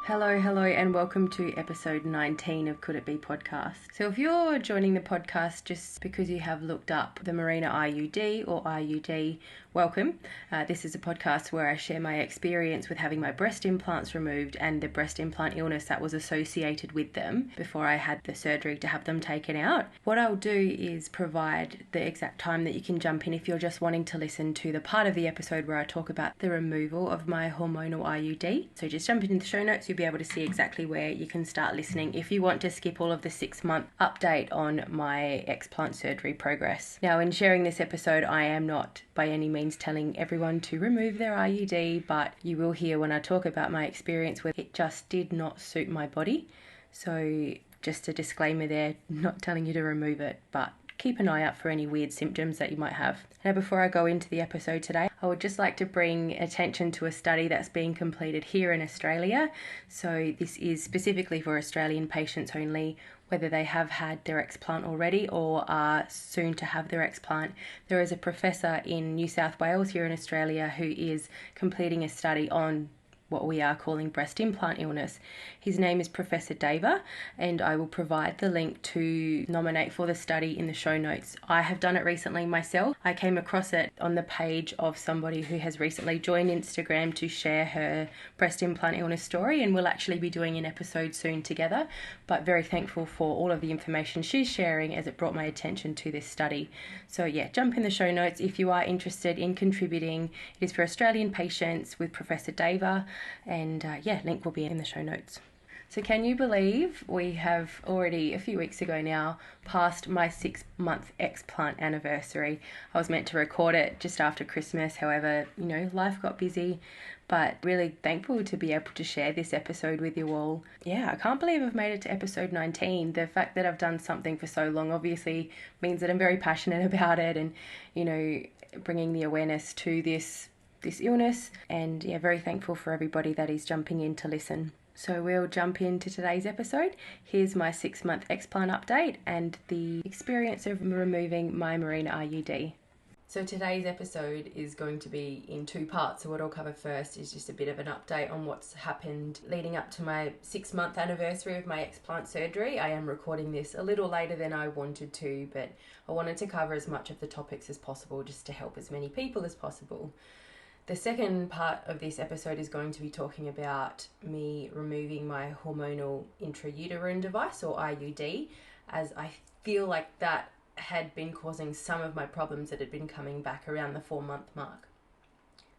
Hello, and welcome to episode 19 of Could It Be podcast. So if you're joining the podcast just because you have looked up the Mirena IUD or IUD, welcome. This is a podcast where I share my experience with having my breast implants removed and the breast implant illness that was associated with them before I had the surgery to have them taken out. What I'll do is provide the exact time that you can jump in if you're just wanting to listen to the part of the episode where I talk about the removal of my hormonal IUD. So just jump into the show notes, you'll be able to see exactly where you can start listening if you want to skip all of the 6-month update on my explant surgery progress. Now, in sharing this episode, I am not by any means telling everyone to remove their IUD, but you will hear when I talk about my experience with it just did not suit my body. So just a disclaimer there, not telling you to remove it, but keep an eye out for any weird symptoms that you might have. Now, before I go into the episode today, I would just like to bring attention to a study that's being completed here in Australia. So this is specifically for Australian patients only, whether they have had their explant already or are soon to have their explant. There is a professor in New South Wales here in Australia who is completing a study on what we are calling breast implant illness. His name is Professor Dava, and I will provide the link to nominate for the study in the show notes. I have done it recently myself. I came across it on the page of somebody who has recently joined Instagram to share her breast implant illness story, and we'll actually be doing an episode soon together, but very thankful for all of the information she's sharing as it brought my attention to this study. So yeah, jump in the show notes if you are interested in contributing. It is for Australian patients with Professor Dava, and link will be in the show notes. So can you believe we have already, a few weeks ago now, passed my 6-month explant anniversary. I was meant to record it just after Christmas, however, life got busy, but really thankful to be able to share this episode with you all. Yeah, I can't believe I've made it to episode 19. The fact that I've done something for so long obviously means that I'm very passionate about it and, bringing the awareness to this illness, and very thankful for everybody that is jumping in to listen. So we'll jump into today's episode. Here's my 6-month explant update and the experience of removing my Mirena IUD. So today's episode is going to be in 2 parts. So what I'll cover first is just a bit of an update on what's happened leading up to my 6-month anniversary of my explant surgery. I am recording this a little later than I wanted to, but I wanted to cover as much of the topics as possible just to help as many people as possible. The second part of this episode is going to be talking about me removing my hormonal intrauterine device, or IUD, as I feel like that had been causing some of my problems that had been coming back around the 4-month mark.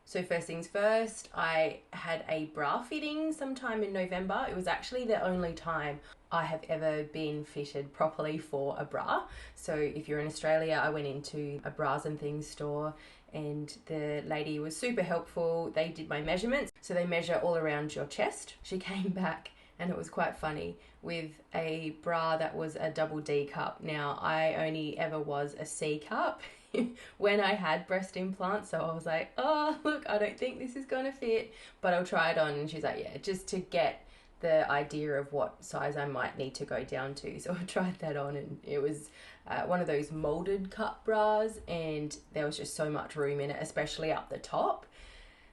So first things first, I had a bra fitting sometime in November. It was actually the only time I have ever been fitted properly for a bra. So if you're in Australia, I went into a bras and things store, and the lady was super helpful. They did my measurements, so they measure all around your chest. She came back, and it was quite funny, with a bra that was a double D cup. Now, I only ever was a C cup when I had breast implants, so I was like, oh, look, I don't think this is going to fit, but I'll try it on. And she's like, yeah, just to get the idea of what size I might need to go down to. So I tried that on, and it was one of those molded cup bras, and there was just so much room in it, especially up the top.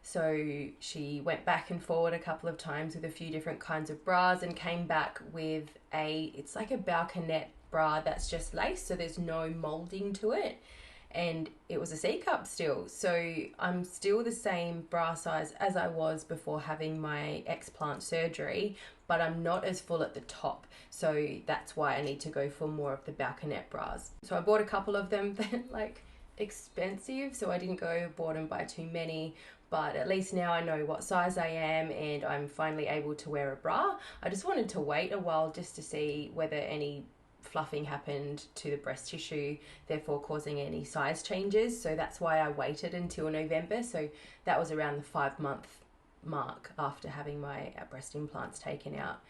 So she went back and forward a couple of times with a few different kinds of bras and came back with it's like a balconette bra that's just lace, so there's no molding to it. And it was a C cup still. So I'm still the same bra size as I was before having my explant surgery, but I'm not as full at the top. So that's why I need to go for more of the balconette bras. So I bought a couple of them. They're expensive, so I didn't go overboard and buy too many. But at least now I know what size I am, and I'm finally able to wear a bra. I just wanted to wait a while just to see whether any fluffing happened to the breast tissue, therefore causing any size changes. So that's why I waited until November. So that was around the 5-month mark after having my breast implants taken out.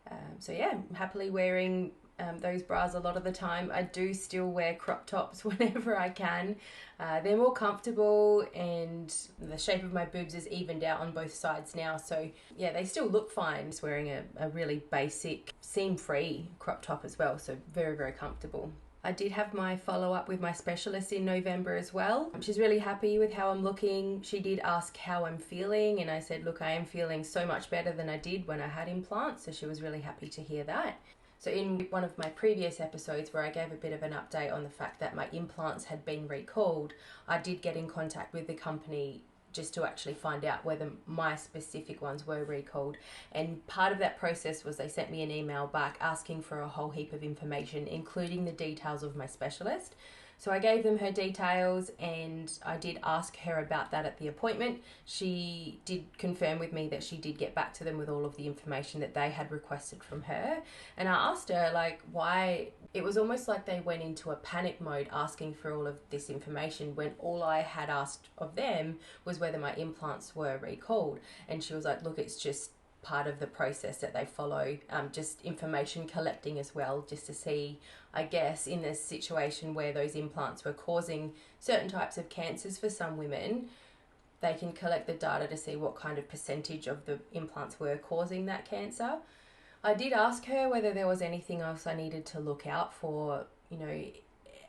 I'm happily wearing those bras a lot of the time. I do still wear crop tops whenever I can. They're more comfortable, and the shape of my boobs is evened out on both sides now. So yeah, they still look fine. Just wearing a really basic seam-free crop top as well. So very, very comfortable. I did have my follow-up with my specialist in November as well. She's really happy with how I'm looking. She did ask how I'm feeling, and I said, look, I am feeling so much better than I did when I had implants, so she was really happy to hear that. So in one of my previous episodes where I gave a bit of an update on the fact that my implants had been recalled, I did get in contact with the company just to actually find out whether my specific ones were recalled. And part of that process was they sent me an email back asking for a whole heap of information, including the details of my specialist. So I gave them her details and I did ask her about that at the appointment. She did confirm with me that she did get back to them with all of the information that they had requested from her. And I asked her, like, why. It was almost like they went into a panic mode asking for all of this information when all I had asked of them was whether my implants were recalled. And she was like, look, it's just part of the process that they follow, just information collecting as well, just to see, I guess, in this situation where those implants were causing certain types of cancers for some women, they can collect the data to see what kind of percentage of the implants were causing that cancer. I did ask her whether there was anything else I needed to look out for. You know,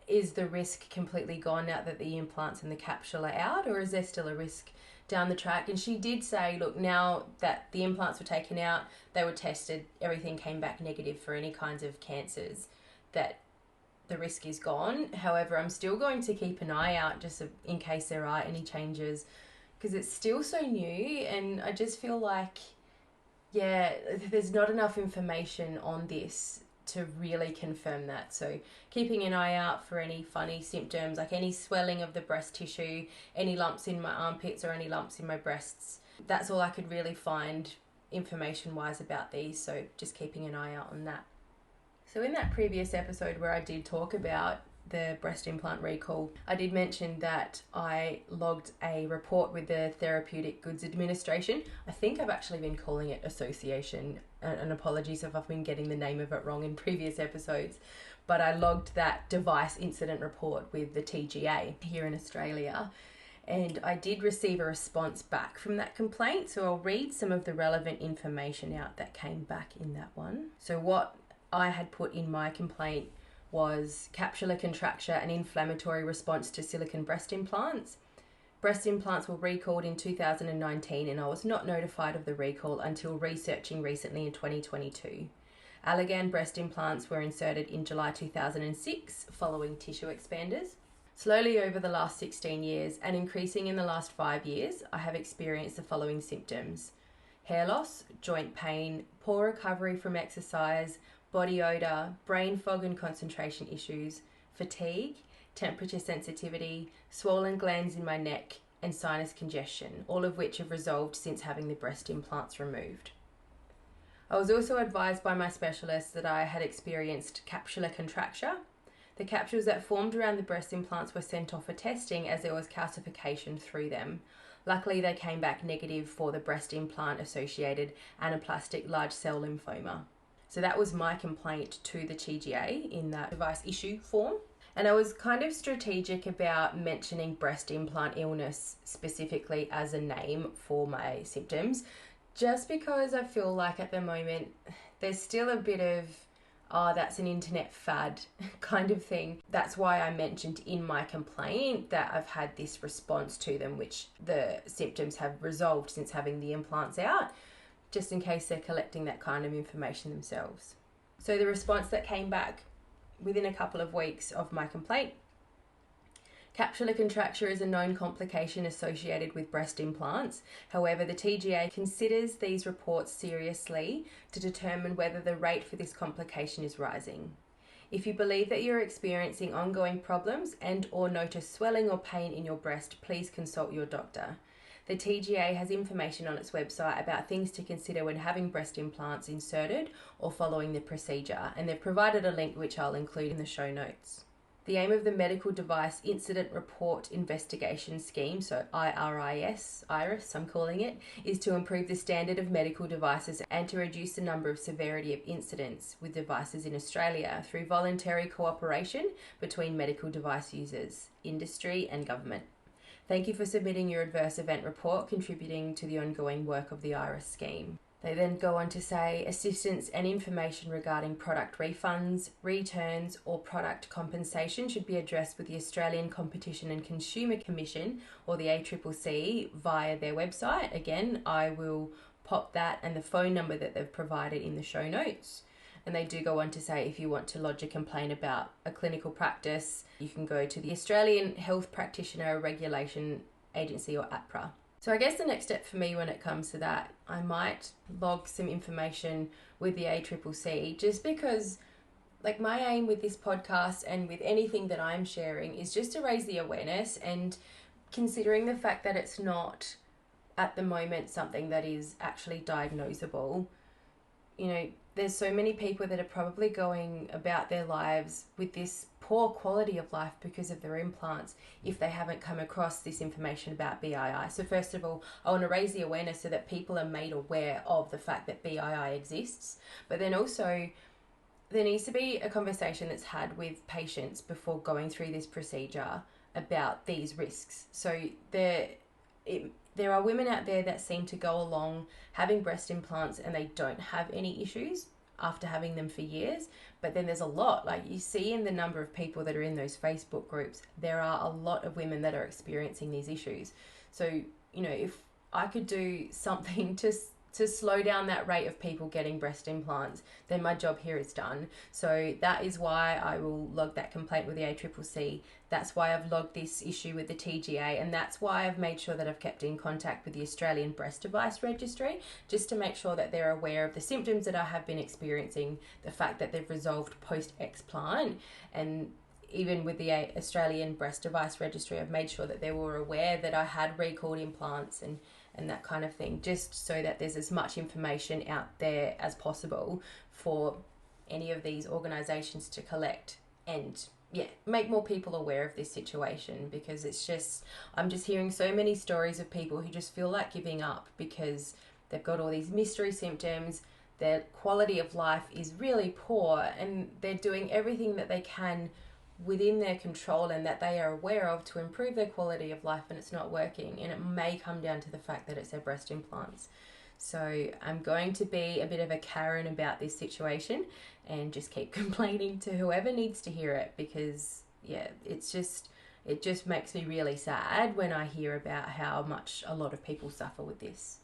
is the risk completely gone now that the implants and the capsule are out, or is there still a risk down the track? And she did say, look, now that the implants were taken out, they were tested, everything came back negative for any kinds of cancers, that the risk is gone. However, I'm still going to keep an eye out just in case there are any changes, because it's still so new, and I just feel like, yeah, there's not enough information on this to really confirm that. So keeping an eye out for any funny symptoms, like any swelling of the breast tissue, any lumps in my armpits or any lumps in my breasts. That's all I could really find information wise about these, so just keeping an eye out on that. So in that previous episode where I did talk about the breast implant recall, I did mention that I logged a report with the Therapeutic Goods Administration. I think I've actually been calling it Association, and apologies if I've been getting the name of it wrong in previous episodes, but I logged that device incident report with the TGA here in Australia, and I did receive a response back from that complaint, so I'll read some of the relevant information out that came back in that one. So what I had put in my complaint was capsular contracture and inflammatory response to silicone breast implants. Breast implants were recalled in 2019 and I was not notified of the recall until researching recently in 2022. Allergan breast implants were inserted in July 2006 following tissue expanders. Slowly over the last 16 years and increasing in the last 5 years, I have experienced the following symptoms: hair loss, joint pain, poor recovery from exercise, body odour, brain fog and concentration issues, fatigue, temperature sensitivity, swollen glands in my neck, and sinus congestion, all of which have resolved since having the breast implants removed. I was also advised by my specialist that I had experienced capsular contracture. The capsules that formed around the breast implants were sent off for testing as there was calcification through them. Luckily, they came back negative for the breast implant associated anaplastic large cell lymphoma. So that was my complaint to the TGA in that device issue form. And I was kind of strategic about mentioning breast implant illness specifically as a name for my symptoms, just because I feel like at the moment there's still a bit of, oh, that's an internet fad kind of thing. That's why I mentioned in my complaint that I've had this response to them, which the symptoms have resolved since having the implants out, just in case they're collecting that kind of information themselves. So the response that came back within a couple of weeks of my complaint: capsular contracture is a known complication associated with breast implants. However, the TGA considers these reports seriously to determine whether the rate for this complication is rising. If you believe that you're experiencing ongoing problems and or notice swelling or pain in your breast, please consult your doctor. The TGA has information on its website about things to consider when having breast implants inserted or following the procedure, and they've provided a link which I'll include in the show notes. The aim of the Medical Device Incident Report Investigation Scheme, so IRIS, I'm calling it, is to improve the standard of medical devices and to reduce the number of severity of incidents with devices in Australia through voluntary cooperation between medical device users, industry and government. Thank you for submitting your adverse event report, contributing to the ongoing work of the IRIS scheme. They then go on to say assistance and information regarding product refunds, returns or product compensation should be addressed with the Australian Competition and Consumer Commission or the ACCC via their website. Again, I will pop that and the phone number that they've provided in the show notes. And they do go on to say if you want to lodge a complaint about a clinical practice, you can go to the Australian Health Practitioner Regulation Agency or APRA. So I guess the next step for me when it comes to that, I might log some information with the ACCC, just because like my aim with this podcast and with anything that I'm sharing is just to raise the awareness, and considering the fact that it's not at the moment something that is actually diagnosable, you know, there's so many people that are probably going about their lives with this poor quality of life because of their implants if they haven't come across this information about BII. So first of all, I want to raise the awareness so that people are made aware of the fact that BII exists. But then also, there needs to be a conversation that's had with patients before going through this procedure about these risks. So there are women out there that seem to go along having breast implants and they don't have any issues after having them for years. But then there's a lot, like you see in the number of people that are in those Facebook groups, there are a lot of women that are experiencing these issues. So, you know, if I could do something to slow down that rate of people getting breast implants, then my job here is done. So that is why I will log that complaint with the ACCC. That's why I've logged this issue with the TGA, and that's why I've made sure that I've kept in contact with the Australian Breast Device Registry, just to make sure that they're aware of the symptoms that I have been experiencing, the fact that they've resolved post-explant, and even with the Australian Breast Device Registry, I've made sure that they were aware that I had recalled implants and that kind of thing, just so that there's as much information out there as possible for any of these organisations to collect and make more people aware of this situation, because I'm just hearing so many stories of people who just feel like giving up because they've got all these mystery symptoms, their quality of life is really poor, and they're doing everything that they can within their control and that they are aware of to improve their quality of life, and it's not working, and it may come down to the fact that it's their breast implants. So I'm going to be a bit of a Karen about this situation and just keep complaining to whoever needs to hear it, because it just makes me really sad when I hear about how much a lot of people suffer with this.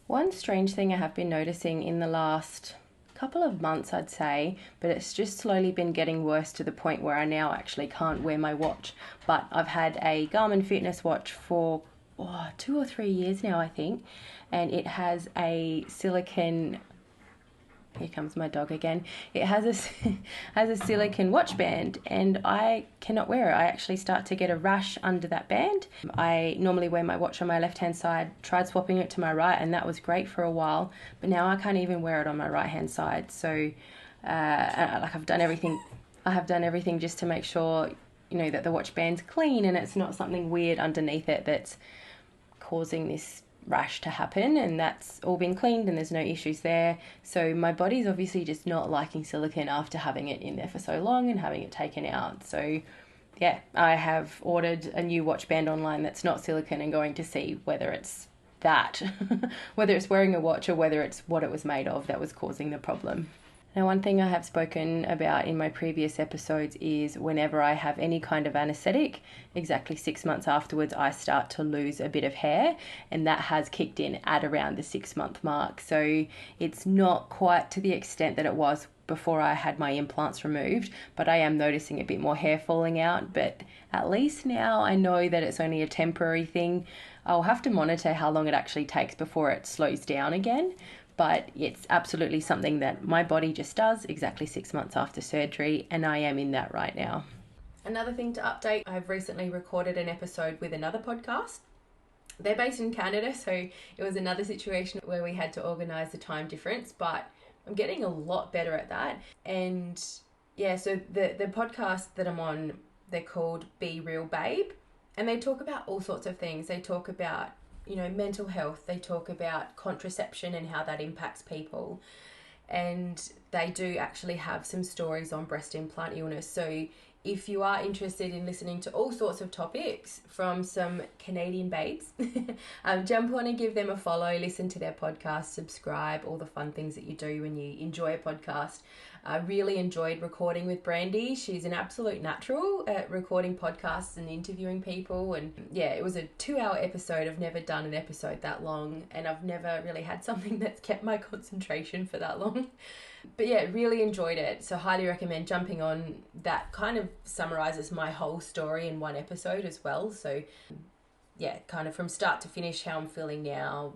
One strange thing I have been noticing in the last couple of months, I'd say, but it's just slowly been getting worse to the point where I now actually can't wear my watch. But I've had a Garmin fitness watch for 2 or 3 years now, I think, and it has a silicone, here comes my dog again, it has a silicone watch band, and I cannot wear it. I actually start to get a rash under that band. I normally wear my watch on my left hand side, tried swapping it to my right, and that was great for a while, but now I can't even wear it on my right hand side. So I have done everything just to make sure, you know, that the watch band's clean and it's not something weird underneath it that's causing this rash to happen, and that's all been cleaned and there's no issues there. So my body's obviously just not liking silicone after having it in there for so long and having it taken out. So yeah, I have ordered a new watch band online that's not silicone and going to see whether it's that, whether it's wearing a watch or whether it's what it was made of that was causing the problem. Now, one thing I have spoken about in my previous episodes is whenever I have any kind of anaesthetic, exactly 6 months afterwards, I start to lose a bit of hair, and that has kicked in at around the 6-month mark. So it's not quite to the extent that it was before I had my implants removed, but I am noticing a bit more hair falling out. But at least now I know that it's only a temporary thing. I'll have to monitor how long it actually takes before it slows down again. But it's absolutely something that my body just does exactly 6 months after surgery, and I am in that right now. Another thing to update, I've recently recorded an episode with another podcast. They're based in Canada, so it was another situation where we had to organise the time difference, but I'm getting a lot better at that. And yeah, so the podcast that I'm on, they're called Be Real Babe, and they talk about all sorts of things. They talk about, you know, mental health. They talk about contraception and how that impacts people. And they do actually have some stories on breast implant illness. So if you are interested in listening to all sorts of topics from some Canadian babes, jump on and give them a follow, listen to their podcast, subscribe, all the fun things that you do when you enjoy a podcast. I really enjoyed recording with Brandy. She's an absolute natural at recording podcasts and interviewing people. And yeah, it was a 2-hour episode. I've never done an episode that long, and I've never really had something that's kept my concentration for that long. But yeah, really enjoyed it. So highly recommend jumping on. That kind of summarizes my whole story in one episode as well. So yeah, kind of from start to finish, how I'm feeling now,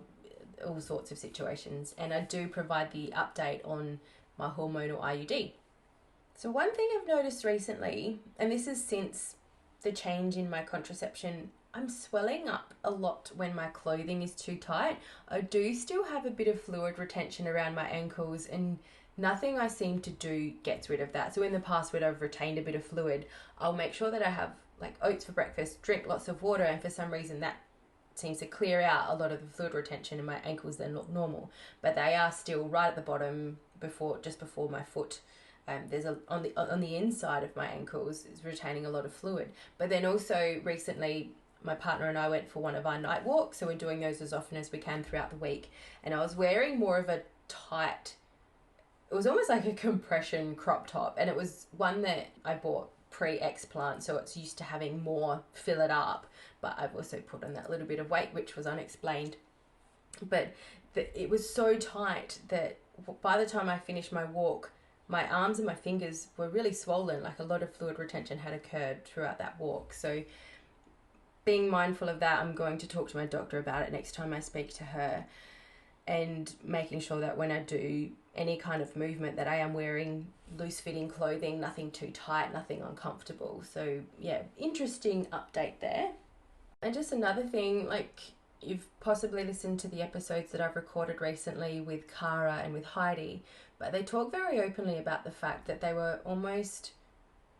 all sorts of situations. And I do provide the update on my hormonal IUD. So one thing I've noticed recently, and this is since the change in my contraception, I'm swelling up a lot when my clothing is too tight. I do still have a bit of fluid retention around my ankles, and nothing I seem to do gets rid of that. So in the past, when I've retained a bit of fluid, I'll make sure that I have like oats for breakfast, drink lots of water, and for some reason that seems to clear out a lot of the fluid retention in my ankles. They're not normal, but they are still right at the bottom, just before my foot. There's on the inside of my ankles is retaining a lot of fluid. But then also recently, my partner and I went for one of our night walks, so we're doing those as often as we can throughout the week. And I was wearing more of a tight, it was almost like a compression crop top, and it was one that I bought pre-Explant, so it's used to having more fill it up. But I've also put on that little bit of weight, which was unexplained. But it was so tight that by the time I finished my walk, my arms and my fingers were really swollen, like a lot of fluid retention had occurred throughout that walk. So being mindful of that, I'm going to talk to my doctor about it next time I speak to her, and making sure that when I do any kind of movement that I am wearing loose-fitting clothing, nothing too tight, nothing uncomfortable. So yeah, interesting update there. And just another thing, like, you've possibly listened to the episodes that I've recorded recently with Cara and with Heidi, but they talk very openly about the fact that they were almost,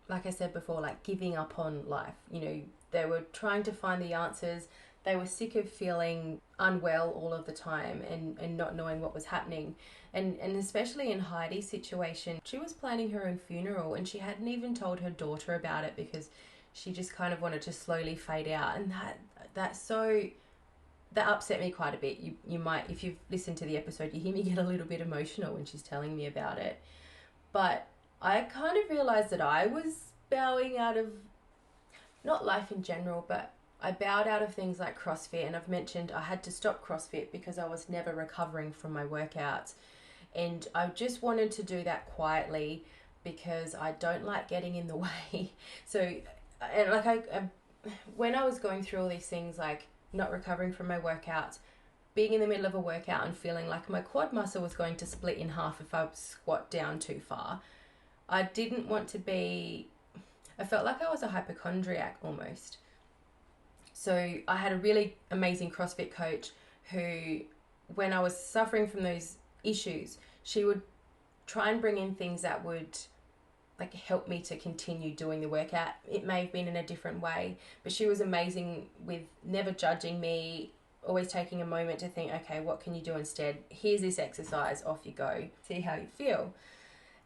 like I said before, like giving up on life. You know, they were trying to find the answers. They were sick of feeling unwell all of the time and not knowing what was happening. And especially in Heidi's situation, she was planning her own funeral and she hadn't even told her daughter about it because she just kind of wanted to slowly fade out. And that upset me quite a bit. You might, if you've listened to the episode, you hear me get a little bit emotional when she's telling me about it. But I kind of realised that I was bowing out of, not life in general, but I bowed out of things like CrossFit. And I've mentioned I had to stop CrossFit because I was never recovering from my workouts. And I just wanted to do that quietly because I don't like getting in the way. So, and like when I was going through all these things, like not recovering from my workouts, being in the middle of a workout and feeling like my quad muscle was going to split in half if I squat down too far, I didn't want to be, I felt like I was a hypochondriac almost. So I had a really amazing CrossFit coach who, when I was suffering from those issues, she would try and bring in things that would like help me to continue doing the workout. It may have been in a different way, but she was amazing with never judging me, always taking a moment to think, okay, what can you do instead? Here's this exercise, off you go, see how you feel.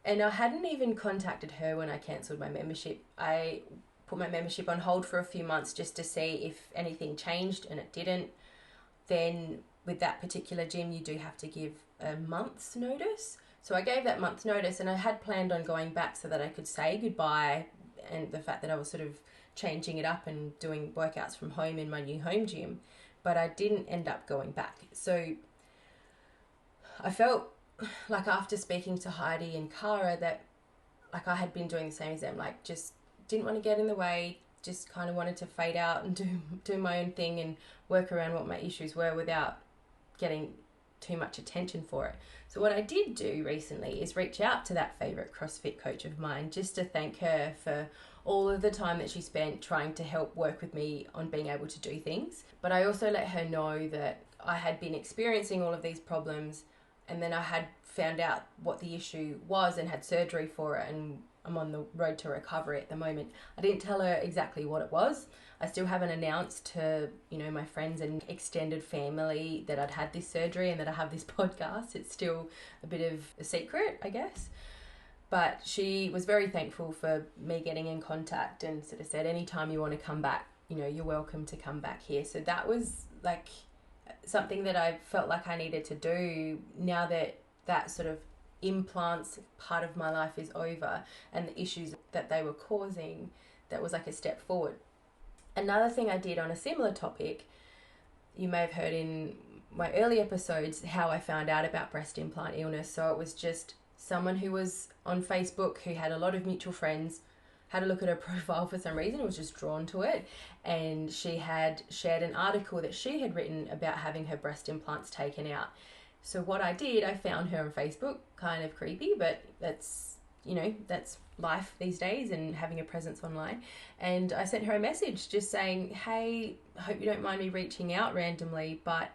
And I hadn't even contacted her when I cancelled my membership. I put my membership on hold for a few months just to see if anything changed, and it didn't. Then with that particular gym, you do have to give a month's notice. So I gave that month's notice, and I had planned on going back so that I could say goodbye, and the fact that I was sort of changing it up and doing workouts from home in my new home gym, but I didn't end up going back. So I felt like after speaking to Heidi and Cara that like I had been doing the same as them, like just didn't want to get in the way, just kind of wanted to fade out and do my own thing and work around what my issues were without getting too much attention for it. So what I did do recently is reach out to that favourite CrossFit coach of mine just to thank her for all of the time that she spent trying to help work with me on being able to do things. But I also let her know that I had been experiencing all of these problems, and then I had found out what the issue was and had surgery for it, and I'm on the road to recovery at the moment. I didn't tell her exactly what it was. I still haven't announced to, my friends and extended family that I'd had this surgery and that I have this podcast. It's still a bit of a secret, I guess. But she was very thankful for me getting in contact and sort of said, anytime you want to come back, you're welcome to come back here. So that was like something that I felt like I needed to do now that that sort of implants part of my life is over and the issues that they were causing. That was like a step forward. Another thing I did on a similar topic, you may have heard in my early episodes how I found out about breast implant illness. So it was just someone who was on Facebook who had a lot of mutual friends, had a look at her profile for some reason, was just drawn to it, and she had shared an article that she had written about having her breast implants taken out. So what I did, I found her on Facebook, kind of creepy, but that's life these days and having a presence online. And I sent her a message just saying, hey, I hope you don't mind me reaching out randomly, but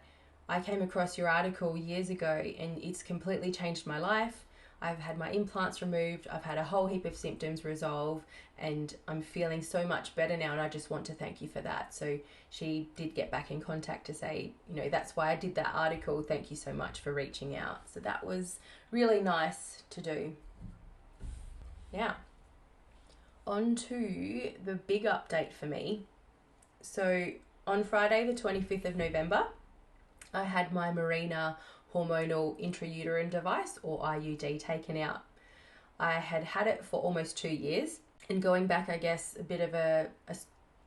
I came across your article years ago and it's completely changed my life. I've had my implants removed, I've had a whole heap of symptoms resolve, and I'm feeling so much better now, and I just want to thank you for that. So she did get back in contact to say, that's why I did that article, thank you so much for reaching out. So that was really nice to do. Now, on to the big update for me. So on Friday the 25th of November, I had my Mirena hormonal intrauterine device, or IUD, taken out. I had had it for almost 2 years, and going back, I guess, a bit of a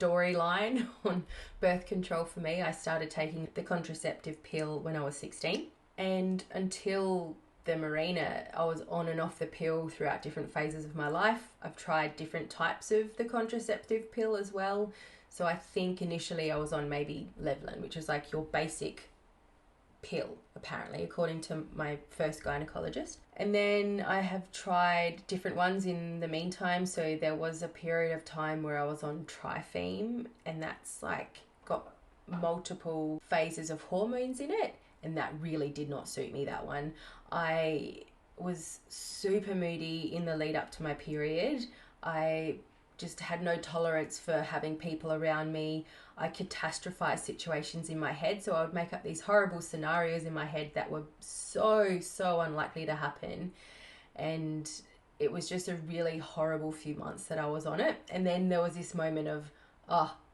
storyline on birth control for me, I started taking the contraceptive pill when I was 16, and until the Mirena, I was on and off the pill throughout different phases of my life. I've tried different types of the contraceptive pill as well. So I think initially I was on maybe Levlin, which is like your basic pill, apparently, according to my first gynecologist. And then I have tried different ones in the meantime. So there was a period of time where I was on Trifeme, and that's like got multiple phases of hormones in it, and that really did not suit me, that one. I was super moody in the lead up to my period. I just had no tolerance for having people around me. I catastrophized situations in my head, so I would make up these horrible scenarios in my head that were so unlikely to happen. And it was just a really horrible few months that I was on it. And then there was this moment of,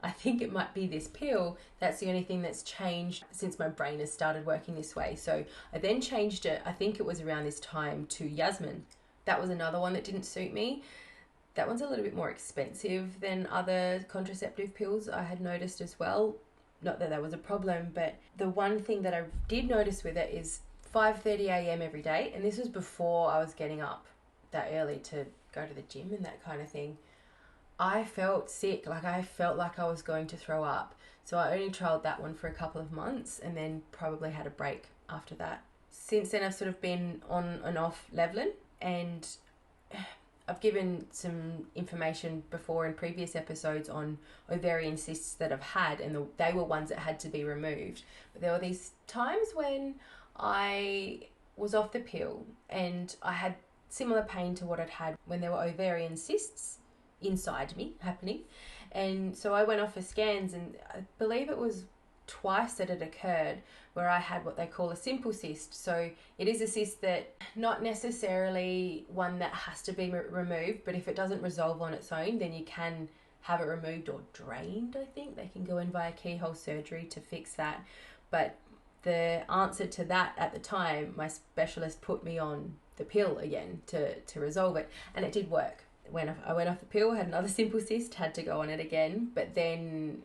I think it might be this pill. That's the only thing that's changed since my brain has started working this way. So I then changed it, I think it was around this time, to Yasmin. That was another one that didn't suit me. That one's a little bit more expensive than other contraceptive pills, I had noticed as well. Not that that was a problem, but the one thing that I did notice with it is 5:30 a.m. every day. And this was before I was getting up that early to go to the gym and that kind of thing. I felt sick, like I felt like I was going to throw up. So I only trialed that one for a couple of months and then probably had a break after that. Since then, I've sort of been on and off Levlin, and I've given some information before in previous episodes on ovarian cysts that I've had, and they were ones that had to be removed. But there were these times when I was off the pill and I had similar pain to what I'd had when there were ovarian cysts inside me happening. And so I went off for scans, and I believe it was twice that it occurred where I had what they call a simple cyst. So it is a cyst that not necessarily one that has to be removed, but if it doesn't resolve on its own, then you can have it removed or drained. I think they can go in via keyhole surgery to fix that. But the answer to that at the time, my specialist put me on the pill again to resolve it, and it did work. When I went off the pill, had another simple cyst, had to go on it again, but then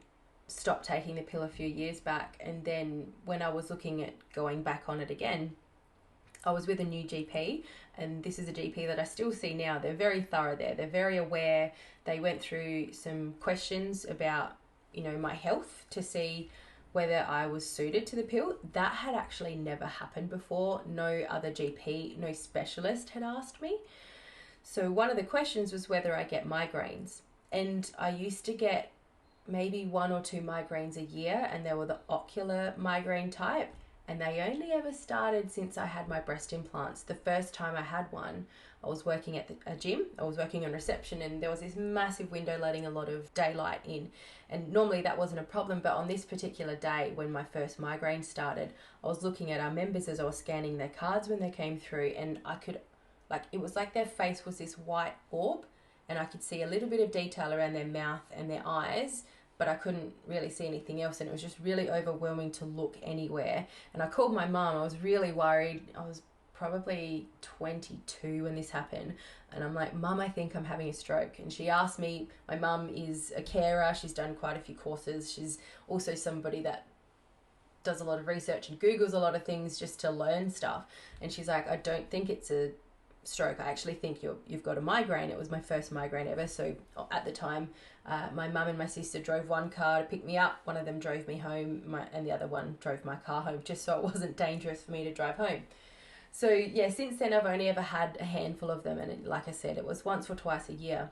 stopped taking the pill a few years back. And then when I was looking at going back on it again, I was with a new GP, and this is a GP that I still see now. They're very thorough there. They're very aware. They went through some questions about, my health to see whether I was suited to the pill. That had actually never happened before. No other GP, no specialist had asked me. So one of the questions was whether I get migraines. And I used to get maybe 1 or 2 migraines a year, and they were the ocular migraine type. and they only ever started since I had my breast implants. The first time I had one, I was working at a gym. I was working on reception, and there was this massive window letting a lot of daylight in. And normally that wasn't a problem, but on this particular day when my first migraine started, I was looking at our members as I was scanning their cards when they came through, and I could, it was like their face was this white orb, and I could see a little bit of detail around their mouth and their eyes, but I couldn't really see anything else, and it was just really overwhelming to look anywhere. And I called my mum. I was really worried. I was probably 22 when this happened, and I'm like, Mum, I think I'm having a stroke. And she asked me, my mum is a carer, she's done quite a few courses, she's also somebody that does a lot of research and Googles a lot of things just to learn stuff, and she's like, I don't think it's a stroke, I actually think you've got a migraine. It was my first migraine ever, so at the time my mum and my sister drove one car to pick me up, one of them drove me home, and the other one drove my car home, just so it wasn't dangerous for me to drive home. So yeah, since then I've only ever had a handful of them, and like I said, it was once or twice a year.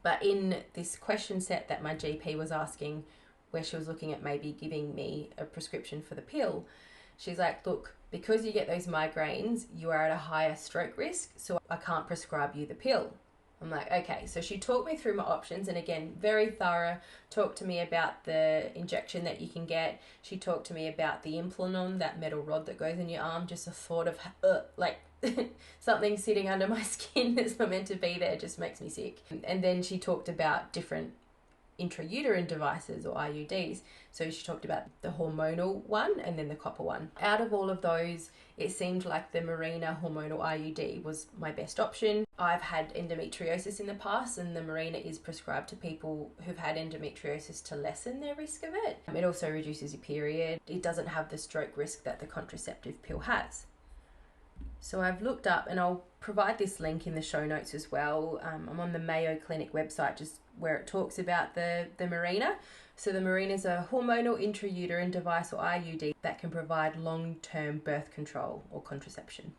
But in this question set that my GP was asking, where she was looking at maybe giving me a prescription for the pill, she's like, look, because you get those migraines, you are at a higher stroke risk, so I can't prescribe you the pill. I'm like, okay. So she talked me through my options, and again, very thorough, talked to me about the injection that you can get. She talked to me about the Implanon, that metal rod that goes in your arm. Just the thought of something sitting under my skin that's not meant to be there just makes me sick. And then she talked about different intrauterine devices, or IUDs. So she talked about the hormonal one and then the copper one. Out of all of those, it seemed like the Mirena hormonal IUD was my best option. I've had endometriosis in the past, and the Mirena is prescribed to people who've had endometriosis to lessen their risk of it. It also reduces your period. It doesn't have the stroke risk that the contraceptive pill has. So I've looked up, and I'll provide this link in the show notes as well. I'm on the Mayo Clinic website, just where it talks about the Mirena. So the Mirena is a hormonal intrauterine device, or IUD, that can provide long-term birth control or contraception.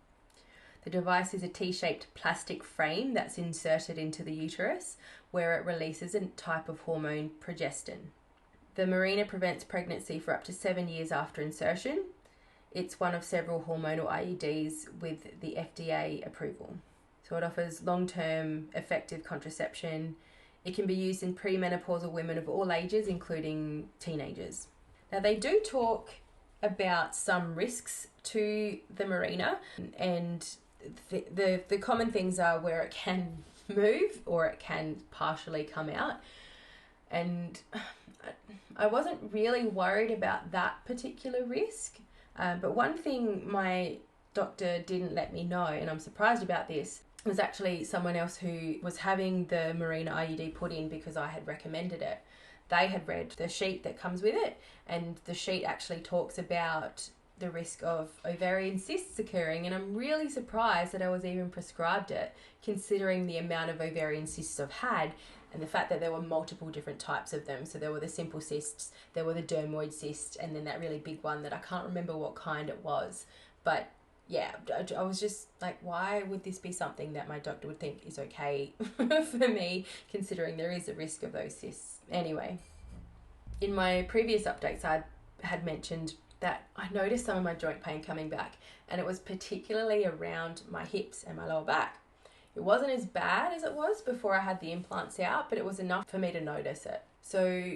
The device is a T-shaped plastic frame that's inserted into the uterus, where it releases a type of hormone, progestin. The Mirena prevents pregnancy for up to 7 years after insertion. It's one of several hormonal IUDs with the FDA approval. So it offers long-term effective contraception. It can be used in premenopausal women of all ages, including teenagers. Now, they do talk about some risks to the Mirena, and the common things are where it can move or it can partially come out. And I wasn't really worried about that particular risk. But one thing my doctor didn't let me know, and I'm surprised about this, was actually someone else who was having the Mirena IUD put in because I had recommended it. They had read the sheet that comes with it, and the sheet actually talks about the risk of ovarian cysts occurring, and I'm really surprised that I was even prescribed it, considering the amount of ovarian cysts I've had and the fact that there were multiple different types of them. So there were the simple cysts, there were the dermoid cysts, and then that really big one that I can't remember what kind it was. But yeah, I was just like, why would this be something that my doctor would think is okay for me, considering there is a risk of those cysts? Anyway, in my previous updates, I had mentioned that I noticed some of my joint pain coming back, and it was particularly around my hips and my lower back. It wasn't as bad as it was before I had the implants out, but it was enough for me to notice it. So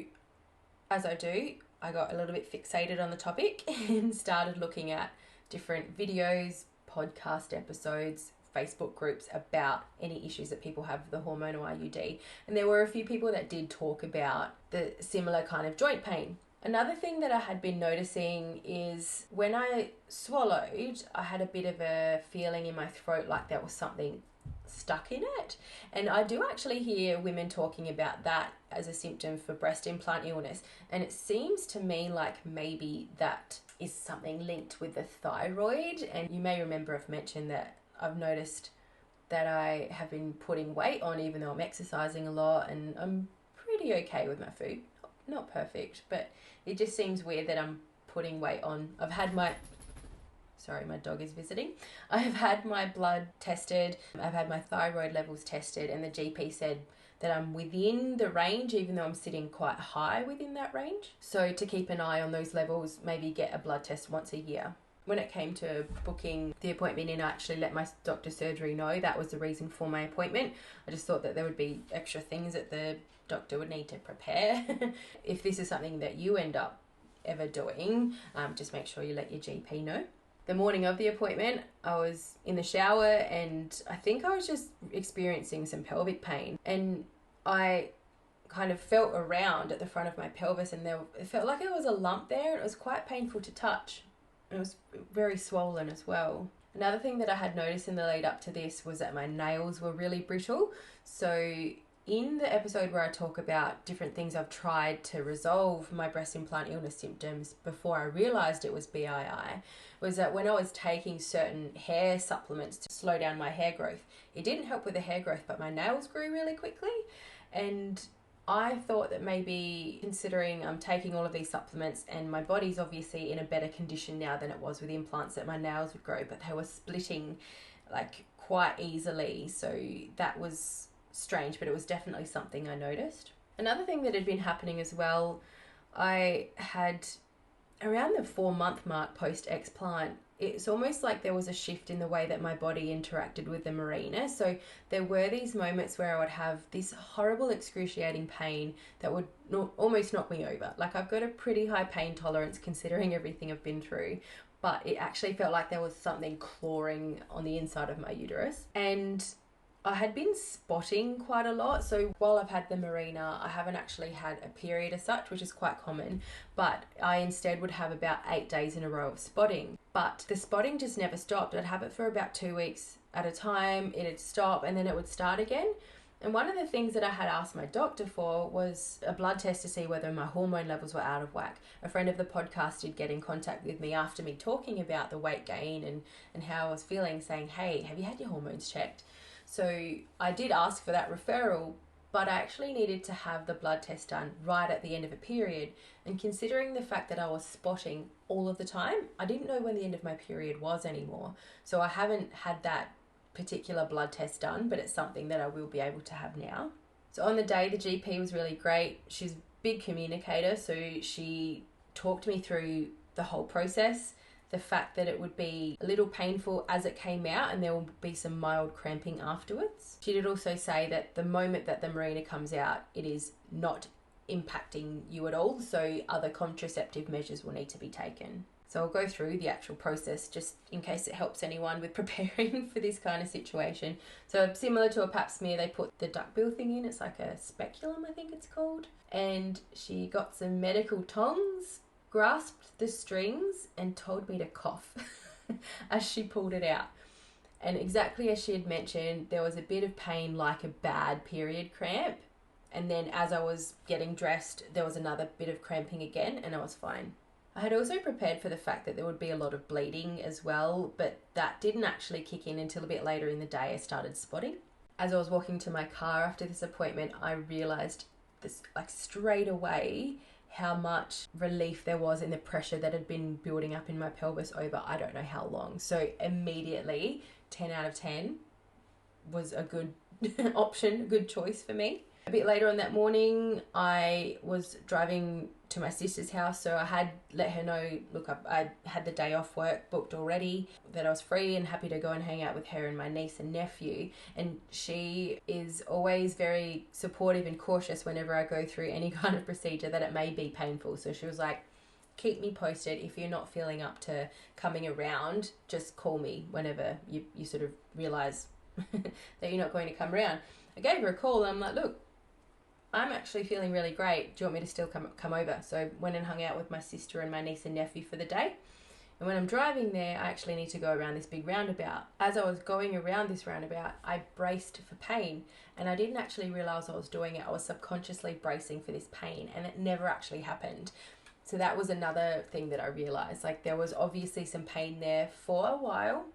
as I do, I got a little bit fixated on the topic and started looking at different videos, podcast episodes, Facebook groups about any issues that people have with the hormonal IUD. And there were a few people that did talk about the similar kind of joint pain. Another thing that I had been noticing is when I swallowed, I had a bit of a feeling in my throat like there was something stuck in it. And I do actually hear women talking about that as a symptom for breast implant illness. And it seems to me like maybe that is something linked with the thyroid. And you may remember I've mentioned that I've noticed that I have been putting weight on even though I'm exercising a lot, and I'm pretty okay with my food. Not perfect, but it just seems weird that I'm putting weight on. I've had my Sorry, my dog is visiting. I've had my blood tested, I've had my thyroid levels tested, and the GP said that I'm within the range, even though I'm sitting quite high within that range. So to keep an eye on those levels, maybe get a blood test once a year. When it came to booking the appointment in, I actually let my doctor's surgery know that was the reason for my appointment. I just thought that there would be extra things that the doctor would need to prepare. If this is something that you end up ever doing, just make sure you let your GP know. The morning of the appointment, I was in the shower and I think I was just experiencing some pelvic pain, and I kind of felt around at the front of my pelvis, and it felt like there was a lump there, and it was quite painful to touch. It was very swollen as well. Another thing that I had noticed in the lead up to this was that my nails were really brittle. So in the episode where I talk about different things I've tried to resolve my breast implant illness symptoms before I realised it was BII, was that when I was taking certain hair supplements to slow down my hair growth, it didn't help with the hair growth, but my nails grew really quickly. And I thought that maybe, considering I'm taking all of these supplements and my body's obviously in a better condition now than it was with implants, that my nails would grow, but they were splitting like quite easily. So that was strange, but it was definitely something I noticed. Another thing that had been happening as well, I had around the 4-month mark post Explant, it's almost like there was a shift in the way that my body interacted with the Mirena. So there were these moments where I would have this horrible excruciating pain that would almost knock me over. Like, I've got a pretty high pain tolerance considering everything I've been through, but it actually felt like there was something clawing on the inside of my uterus. And I had been spotting quite a lot. So while I've had the Mirena, I haven't actually had a period as such, which is quite common, but I instead would have about 8 days in a row of spotting. But the spotting just never stopped. I'd have it for about 2 weeks at a time, it'd stop, and then it would start again. And one of the things that I had asked my doctor for was a blood test to see whether my hormone levels were out of whack. A friend of the podcast did get in contact with me after me talking about the weight gain and how I was feeling, saying, hey, have you had your hormones checked? So I did ask for that referral, but I actually needed to have the blood test done right at the end of a period. And considering the fact that I was spotting all of the time, I didn't know when the end of my period was anymore. So I haven't had that particular blood test done, but it's something that I will be able to have now. So on the day, the GP was really great. She's a big communicator, so she talked me through the whole process. The fact that it would be a little painful as it came out and there will be some mild cramping afterwards. She did also say that the moment that the Mirena comes out, it is not impacting you at all, so other contraceptive measures will need to be taken. So I'll go through the actual process just in case it helps anyone with preparing for this kind of situation. So similar to a pap smear, they put the duckbill thing in. It's like a speculum, I think it's called. And she got some medical tongs, grasped the strings and told me to cough as she pulled it out. And exactly as she had mentioned, there was a bit of pain like a bad period cramp. And then as I was getting dressed, there was another bit of cramping again and I was fine. I had also prepared for the fact that there would be a lot of bleeding as well, but that didn't actually kick in until a bit later in the day. I started spotting. As I was walking to my car after this appointment, I realised this, like, straight away how much relief there was in the pressure that had been building up in my pelvis over I don't know how long. So immediately, 10 out of 10 was a good option, a good choice for me. A bit later on that morning, I was driving to my sister's house, so I had let her know, look, I had the day off work booked already, that I was free and happy to go and hang out with her and my niece and nephew. And she is always very supportive and cautious whenever I go through any kind of procedure that it may be painful. So she was like, keep me posted. If you're not feeling up to coming around, just call me whenever you sort of realise that you're not going to come around. I gave her a call and I'm like, look, I'm actually feeling really great. Do you want me to still come over? So I went and hung out with my sister and my niece and nephew for the day. And when I'm driving there, I actually need to go around this big roundabout. As I was going around this roundabout, I braced for pain. And I didn't actually realise I was doing it. I was subconsciously bracing for this pain and it never actually happened. So that was another thing that I realised. Like, there was obviously some pain there for a while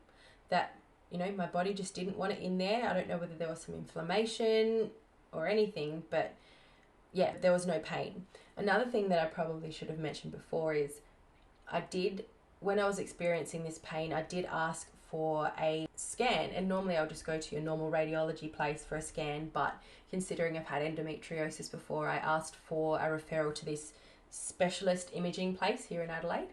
that, you know, my body just didn't want it in there. I don't know whether there was some inflammation or anything, but yeah, there was no pain. Another thing that I probably should have mentioned before is I did when I was experiencing this pain, I did ask for a scan, and normally I'll just go to your normal radiology place for a scan, but considering I've had endometriosis before, I asked for a referral to this specialist imaging place here in Adelaide,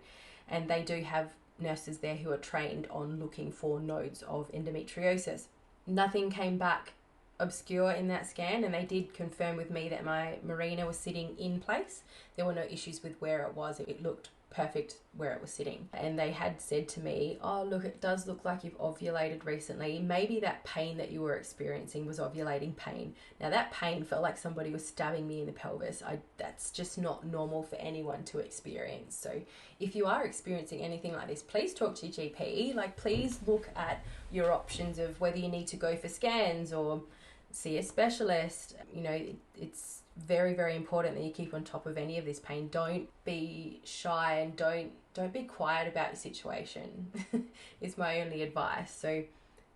and they do have nurses there who are trained on looking for nodes of endometriosis. Nothing came back obscure in that scan, and they did confirm with me that my Mirena was sitting in place. There were no issues with where it was. It looked perfect where it was sitting. And they had said to me, oh look, it does look like you've ovulated recently. Maybe that pain that you were experiencing was ovulating pain. Now that pain felt like somebody was stabbing me in the pelvis. That's just not normal for anyone to experience. So if you are experiencing anything like this, please talk to your GP. Like, please look at your options of whether you need to go for scans or see a specialist. You know, it's very, very important that you keep on top of any of this pain. Don't be shy, and don't be quiet about your situation is my only advice. So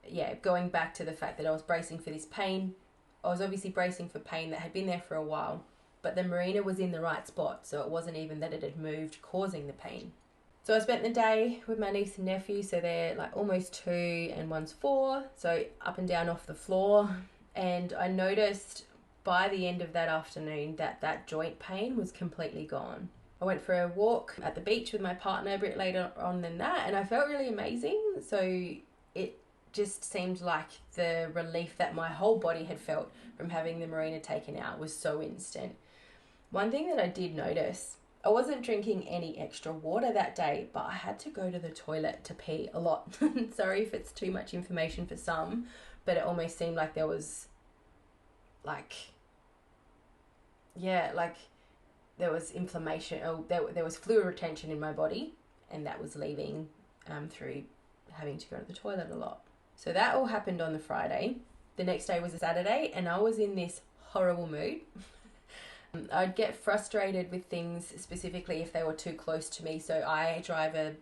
yeah, going back to the fact that I was bracing for this pain, I was obviously bracing for pain that had been there for a while, but the Mirena was in the right spot, so it wasn't even that it had moved causing the pain. So I spent the day with my niece and nephew, so they're like almost 2 and one's 4, so up and down off the floor. And I noticed by the end of that afternoon that joint pain was completely gone. I went for a walk at the beach with my partner a bit later on than that, and I felt really amazing. So it just seemed like the relief that my whole body had felt from having the Mirena taken out was so instant. One thing that I did notice, I wasn't drinking any extra water that day, but I had to go to the toilet to pee a lot. Sorry if it's too much information for some, but it almost seemed like there was there was inflammation, there was fluid retention in my body, and that was leaving through having to go to the toilet a lot. So that all happened on the Friday. The next day was a Saturday, and I was in this horrible mood. I'd get frustrated with things, specifically if they were too close to me. So I drive an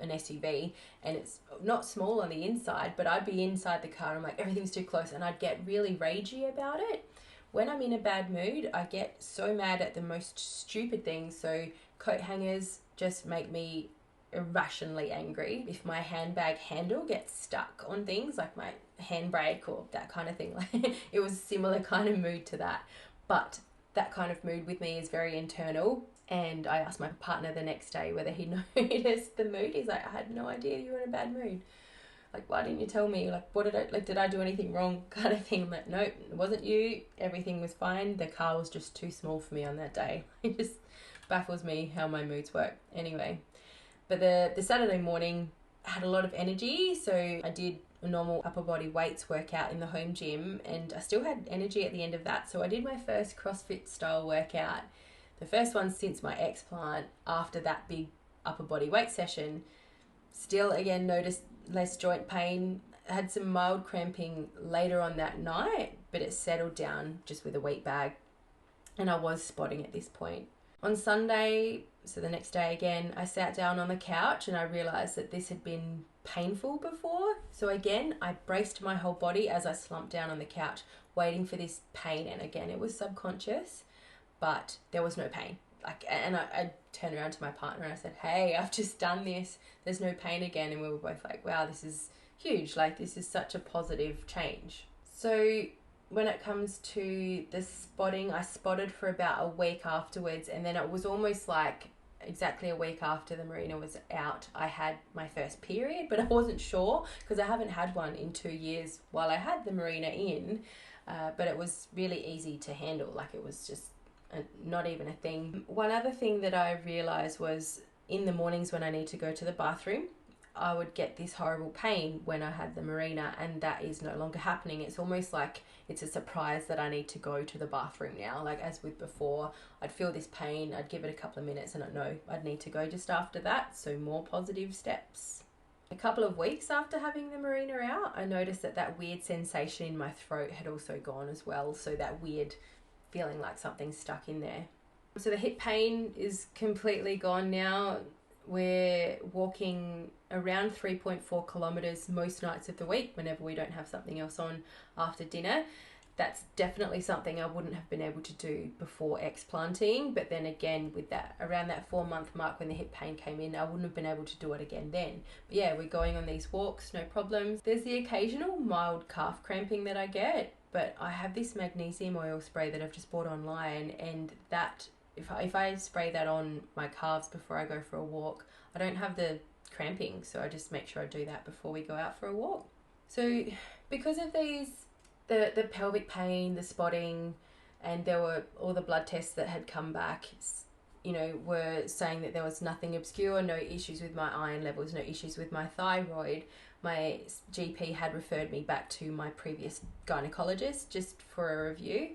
SUV, and it's not small on the inside, but I'd be inside the car and I'm like, everything's too close, and I'd get really ragey about it. When I'm in a bad mood, I get so mad at the most stupid things. So coat hangers just make me irrationally angry. If my handbag handle gets stuck on things like my handbrake or that kind of thing, like it was a similar kind of mood to that. But that kind of mood with me is very internal. And I asked my partner the next day whether he noticed the mood. He's like, I had no idea you were in a bad mood. Like, why didn't you tell me? Like, did I do anything wrong, kind of thing? I'm like, nope, it wasn't you. Everything was fine. The car was just too small for me on that day. It just baffles me how my moods work. Anyway, but the Saturday morning, I had a lot of energy. So I did a normal upper body weights workout in the home gym, and I still had energy at the end of that. So I did my first CrossFit style workout, the first one since my Explant, after that big upper body weight session. Still, again, noticed less joint pain. I had some mild cramping later on that night, but it settled down just with a weight bag, and I was spotting at this point. On Sunday, so the next day again, I sat down on the couch and I realised that this had been painful before. So again, I braced my whole body as I slumped down on the couch, waiting for this pain. And again, it was subconscious, but there was no pain. I turned around to my partner and I said, hey, I've just done this. There's no pain again. And we were both like, wow, this is huge. Like, this is such a positive change. So when it comes to the spotting, I spotted for about a week afterwards. And then it was almost like exactly a week after the Mirena was out, I had my first period, but I wasn't sure because I haven't had one in 2 years while I had the Mirena in. But it was really easy to handle. Like, it was just not even a thing. One other thing that I realised was in the mornings when I need to go to the bathroom, I would get this horrible pain when I had the Mirena, and that is no longer happening. It's almost like it's a surprise that I need to go to the bathroom now. Like, as with before, I'd feel this pain, I'd give it a couple of minutes and I'd know I'd need to go just after that. So more positive steps. A couple of weeks after having the Mirena out, I noticed that weird sensation in my throat had also gone as well. So that weird feeling like something's stuck in there. So the hip pain is completely gone now. We're walking around 3.4 kilometres most nights of the week whenever we don't have something else on after dinner. that's definitely something I wouldn't have been able to do before explanting. But then again, with that, around that 4-month mark when the hip pain came in, I wouldn't have been able to do it again then. But yeah, we're going on these walks, no problems. There's the occasional mild calf cramping that I get, but I have this magnesium oil spray that I've just bought online, and that, if I spray that on my calves before I go for a walk, I don't have the cramping, so I just make sure I do that before we go out for a walk. So because of these, the pelvic pain, the spotting, and there were all the blood tests that had come back, were saying that there was nothing obscure, no issues with my iron levels, no issues with my thyroid. My GP had referred me back to my previous gynecologist just for a review,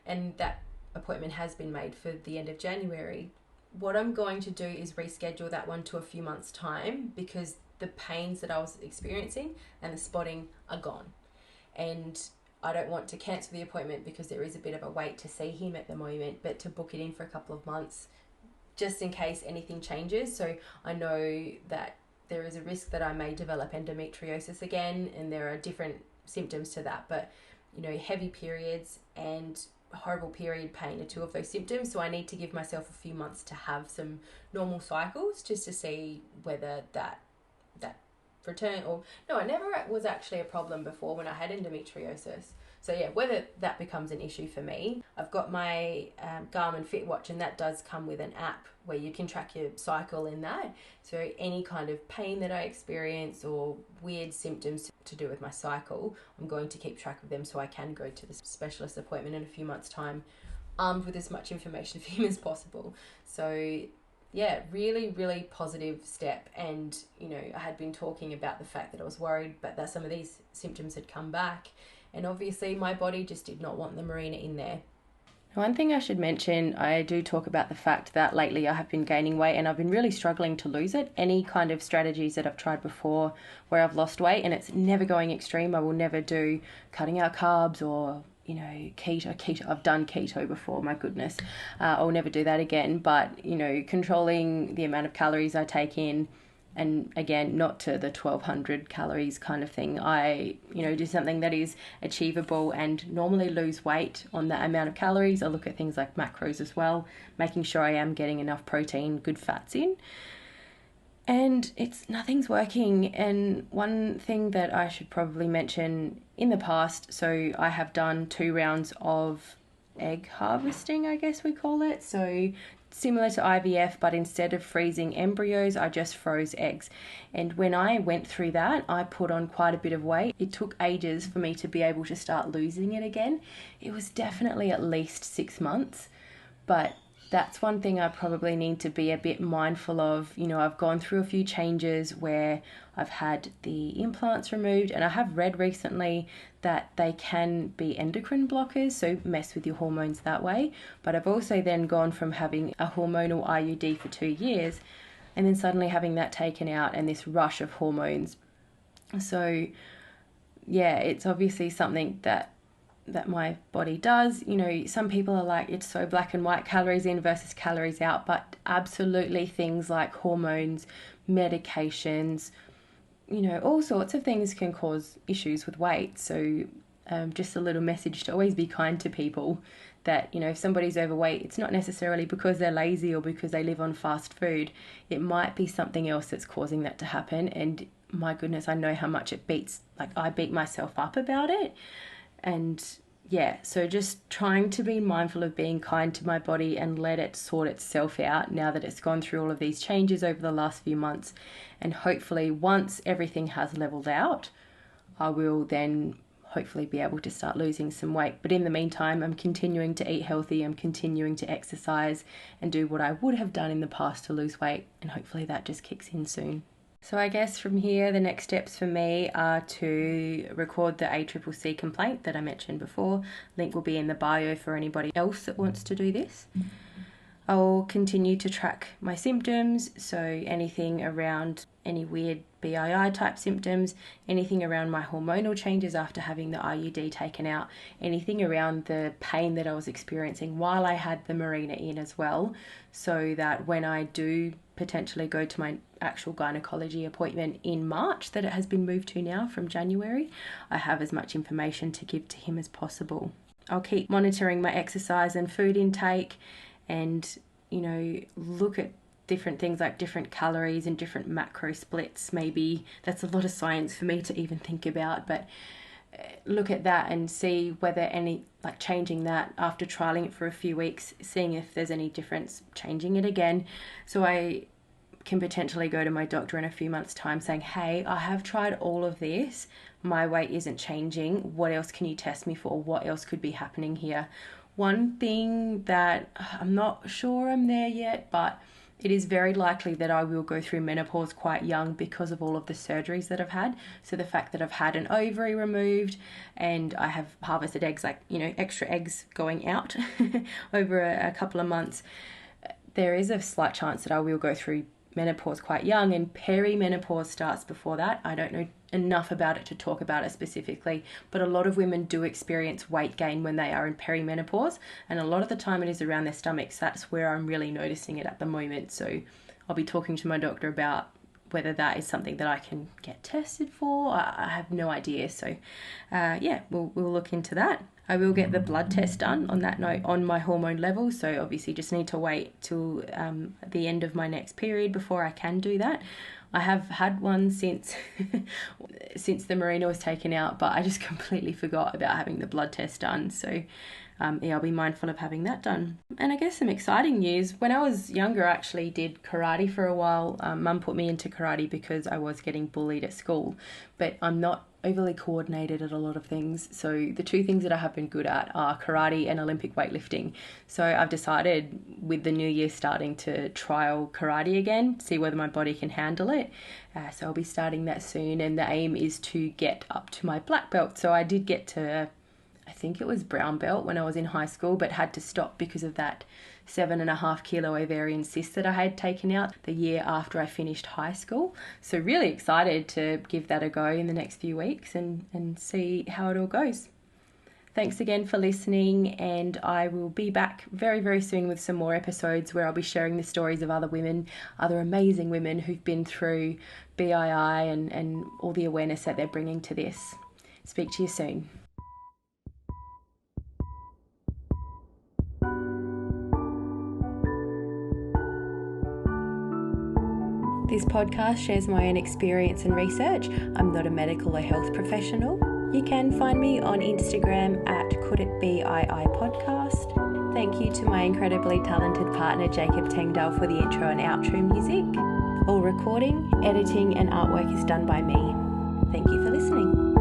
and that appointment has been made for the end of January. What I'm going to do is reschedule that one to a few months' time, because the pains that I was experiencing and the spotting are gone. And I don't want to cancel the appointment because there is a bit of a wait to see him at the moment, but to book it in for a couple of months just in case anything changes. So I know that there is a risk that I may develop endometriosis again, and there are different symptoms to that, but heavy periods and horrible period pain are two of those symptoms. So I need to give myself a few months to have some normal cycles just to see whether that return, or no, it never was actually a problem before when I had endometriosis. So yeah, whether that becomes an issue for me. I've got my Garmin Fit Watch, and that does come with an app where you can track your cycle in that. So any kind of pain that I experience or weird symptoms to do with my cycle, I'm going to keep track of them so I can go to the specialist appointment in a few months' time, armed with as much information for him as possible. So yeah, really, really positive step. And, I had been talking about the fact that I was worried, but that some of these symptoms had come back. And obviously my body just did not want the Mirena in there. One thing I should mention, I do talk about the fact that lately I have been gaining weight and I've been really struggling to lose it. Any kind of strategies that I've tried before where I've lost weight, and it's never going extreme. I will never do cutting out carbs or keto. I've done keto before, my goodness. I'll never do that again. But, controlling the amount of calories I take in, and again, not to the 1200 calories kind of thing. I, do something that is achievable and normally lose weight on that amount of calories. I look at things like macros as well, making sure I am getting enough protein, good fats in. And nothing's working. And one thing that I should probably mention, in the past, so I have done 2 rounds of egg harvesting, I guess we call it. So similar to IVF, but instead of freezing embryos, I just froze eggs. And when I went through that, I put on quite a bit of weight. It took ages for me to be able to start losing it again. It was definitely at least 6 months, but that's one thing I probably need to be a bit mindful of. I've gone through a few changes where I've had the implants removed, and I have read recently that they can be endocrine blockers, so mess with your hormones that way. But I've also then gone from having a hormonal IUD for 2 years and then suddenly having that taken out and this rush of hormones. So yeah, it's obviously something that my body does. Some people are like, it's so black and white, calories in versus calories out, but absolutely things like hormones, medications, all sorts of things can cause issues with weight. So just a little message to always be kind to people, that if somebody's overweight, it's not necessarily because they're lazy or because they live on fast food. It might be something else that's causing that to happen. And my goodness, I know how much it beats, like I beat myself up about it. And yeah, so just trying to be mindful of being kind to my body and let it sort itself out now that it's gone through all of these changes over the last few months. And hopefully once everything has leveled out, I will then hopefully be able to start losing some weight. But in the meantime, I'm continuing to eat healthy, I'm continuing to exercise and do what I would have done in the past to lose weight. And hopefully that just kicks in soon. So I guess from here, the next steps for me are to record the ACCC complaint that I mentioned before. Link will be in the bio for anybody else that wants to do this. I'll continue to track my symptoms, so anything around any weird BII type symptoms, anything around my hormonal changes after having the IUD taken out, anything around the pain that I was experiencing while I had the Mirena in as well, so that when I do potentially go to my actual gynecology appointment in March that it has been moved to now from January, I have as much information to give to him as possible. I'll keep monitoring my exercise and food intake and, look at different things like different calories and different macro splits. Maybe that's a lot of science for me to even think about, but look at that and see whether any, like changing that after trialing it for a few weeks, seeing if there's any difference, changing it again. So I can potentially go to my doctor in a few months' time saying, hey, I have tried all of this. My weight isn't changing. What else can you test me for? What else could be happening here? One thing that I'm not sure I'm there yet, but it is very likely that I will go through menopause quite young because of all of the surgeries that I've had. So the fact that I've had an ovary removed and I have harvested eggs, like, extra eggs going out over a couple of months, there is a slight chance that I will go through menopause quite young, and perimenopause starts before that. I don't know enough about it to talk about it specifically, but a lot of women do experience weight gain when they are in perimenopause, and a lot of the time it is around their stomachs. That's where I'm really noticing it at the moment. So I'll be talking to my doctor about whether that is something that I can get tested for. I have no idea. So we'll look into that. I will get the blood test done on that note on my hormone levels. So obviously just need to wait till the end of my next period before I can do that. I have had one since the Mirena was taken out, but I just completely forgot about having the blood test done. So I'll be mindful of having that done. And I guess some exciting news. When I was younger, I actually did karate for a while. Mum put me into karate because I was getting bullied at school, but I'm not overly coordinated at a lot of things. So the two things that I have been good at are karate and Olympic weightlifting. So I've decided with the new year starting to trial karate again, see whether my body can handle it. So I'll be starting that soon, and the aim is to get up to my black belt. So I did get to, I think it was brown belt when I was in high school, but had to stop because of that 7.5 kilo ovarian cyst that I had taken out the year after I finished high school. So really excited to give that a go in the next few weeks and see how it all goes. Thanks again for listening, and I will be back very, very soon with some more episodes where I'll be sharing the stories of other women, other amazing women who've been through BII and all the awareness that they're bringing to this. Speak to you soon. This podcast shares my own experience and research. I'm not a medical or health professional. You can find me on Instagram at CouldItBeII podcast. Thank you to my incredibly talented partner Jacob Tengdale for the intro and outro music. All recording, editing and artwork is done by me. Thank you for listening.